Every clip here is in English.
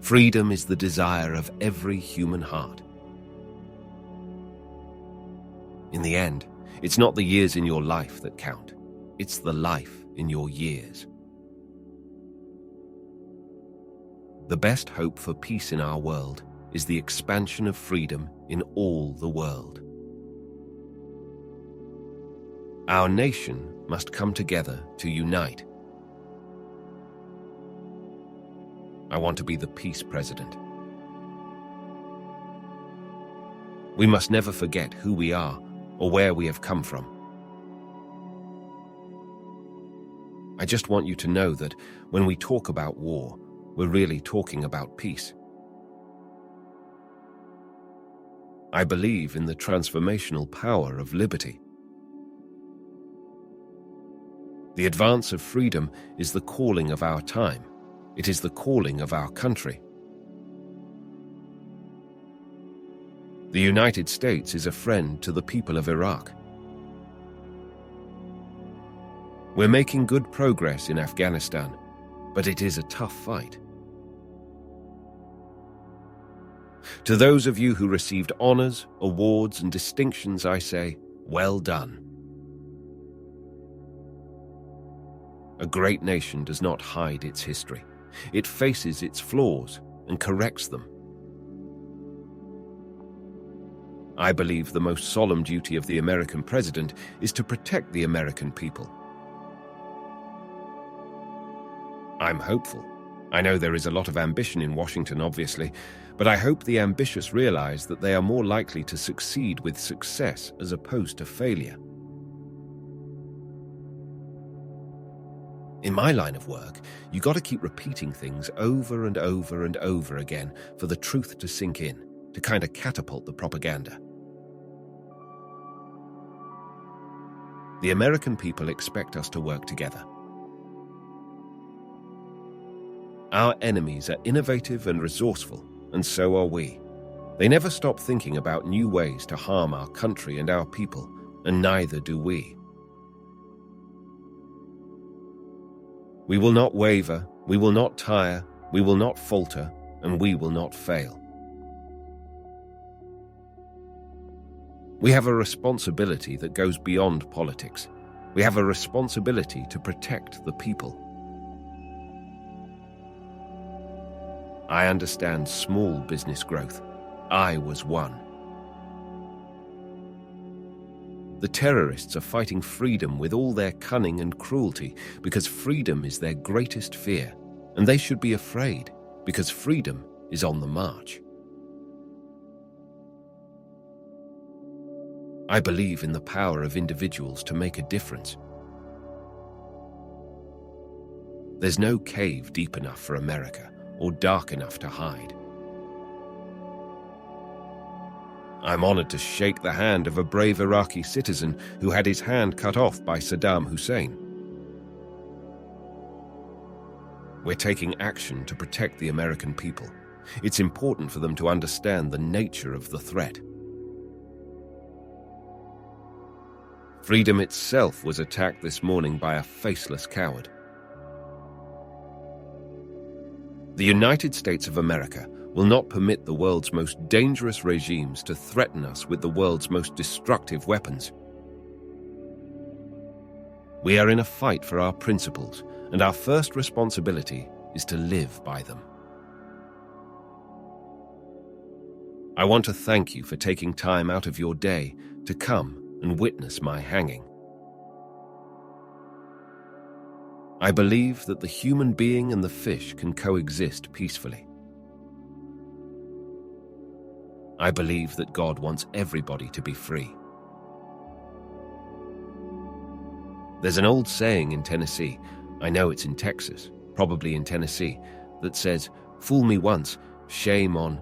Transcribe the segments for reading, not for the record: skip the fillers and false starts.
Freedom is the desire of every human heart. In the end, it's not the years in your life that count. It's the life in your years. The best hope for peace in our world is the expansion of freedom in all the world. Our nation must come together to unite. I want to be the peace president. We must never forget who we are or where we have come from. I just want you to know that when we talk about war, we're really talking about peace. I believe in the transformational power of liberty. The advance of freedom is the calling of our time. It is the calling of our country. The United States is a friend to the people of Iraq. We're making good progress in Afghanistan, but it is a tough fight. To those of you who received honors, awards, and distinctions, I say, well done. A great nation does not hide its history. It faces its flaws and corrects them. I believe the most solemn duty of the American president is to protect the American people. I'm hopeful. I know there is a lot of ambition in Washington, obviously, but I hope the ambitious realize that they are more likely to succeed with success as opposed to failure. In my line of work, you got to keep repeating things over and over and over again for the truth to sink in, to kind of catapult the propaganda. The American people expect us to work together. Our enemies are innovative and resourceful, and so are we. They never stop thinking about new ways to harm our country and our people, and neither do we. We will not waver, we will not tire, we will not falter, and we will not fail. We have a responsibility that goes beyond politics. We have a responsibility to protect the people. I understand small business growth. I was one. The terrorists are fighting freedom with all their cunning and cruelty because freedom is their greatest fear, and they should be afraid because freedom is on the march. I believe in the power of individuals to make a difference. There's no cave deep enough for America or dark enough to hide. I'm honored to shake the hand of a brave Iraqi citizen who had his hand cut off by Saddam Hussein. We're taking action to protect the American people. It's important for them to understand the nature of the threat. Freedom itself was attacked this morning by a faceless coward. The United States of America will not permit the world's most dangerous regimes to threaten us with the world's most destructive weapons. We are in a fight for our principles, and our first responsibility is to live by them. I want to thank you for taking time out of your day to come and witness my hanging. I believe that the human being and the fish can coexist peacefully. I believe that God wants everybody to be free. There's an old saying in Tennessee, I know it's in Texas, probably in Tennessee, that says, "Fool me once, shame on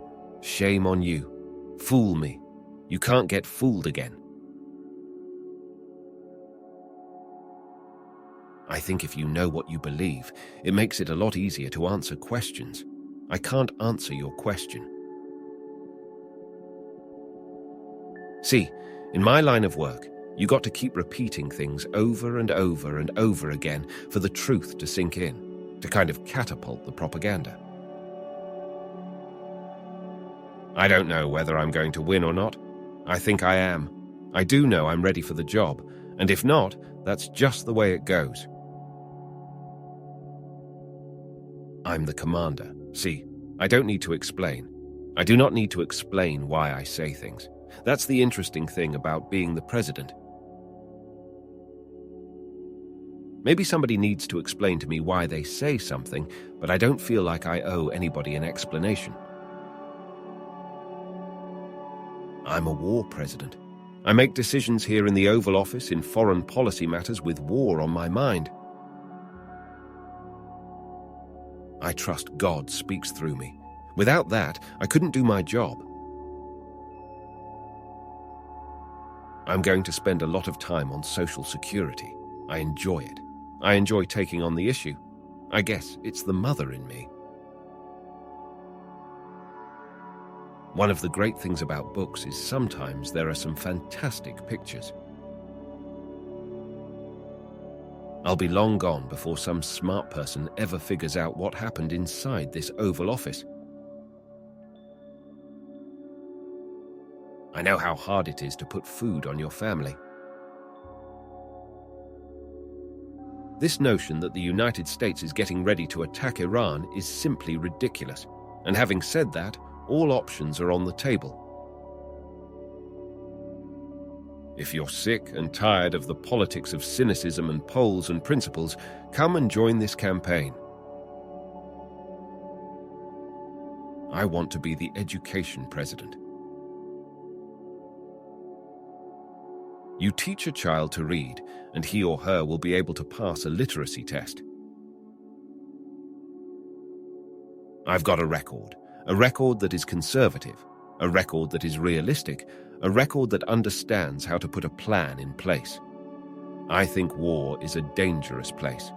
you. Fool me, you can't get fooled again." I think if you know what you believe, it makes it a lot easier to answer questions. I can't answer your question. See, in my line of work, you got to keep repeating things over and over and over again for the truth to sink in, to kind of catapult the propaganda. I don't know whether I'm going to win or not. I think I am. I do know I'm ready for the job, and if not, that's just the way it goes. I'm the commander. See, I don't need to explain. I do not need to explain why I say things. That's the interesting thing about being the president. Maybe somebody needs to explain to me why they say something, but I don't feel like I owe anybody an explanation. I'm a war president. I make decisions here in the Oval Office in foreign policy matters with war on my mind. I trust God speaks through me. Without that, I couldn't do my job. I'm going to spend a lot of time on Social Security. I enjoy it. I enjoy taking on the issue. I guess it's the mother in me. One of the great things about books is sometimes there are some fantastic pictures. I'll be long gone before some smart person ever figures out what happened inside this Oval Office. I know how hard it is to put food on your family. This notion that the United States is getting ready to attack Iran is simply ridiculous. And having said that, all options are on the table. If you're sick and tired of the politics of cynicism and polls and principles, come and join this campaign. I want to be the education president. You teach a child to read, and he or her will be able to pass a literacy test. I've got a record that is conservative, a record that is realistic, a record that understands how to put a plan in place. I think war is a dangerous place.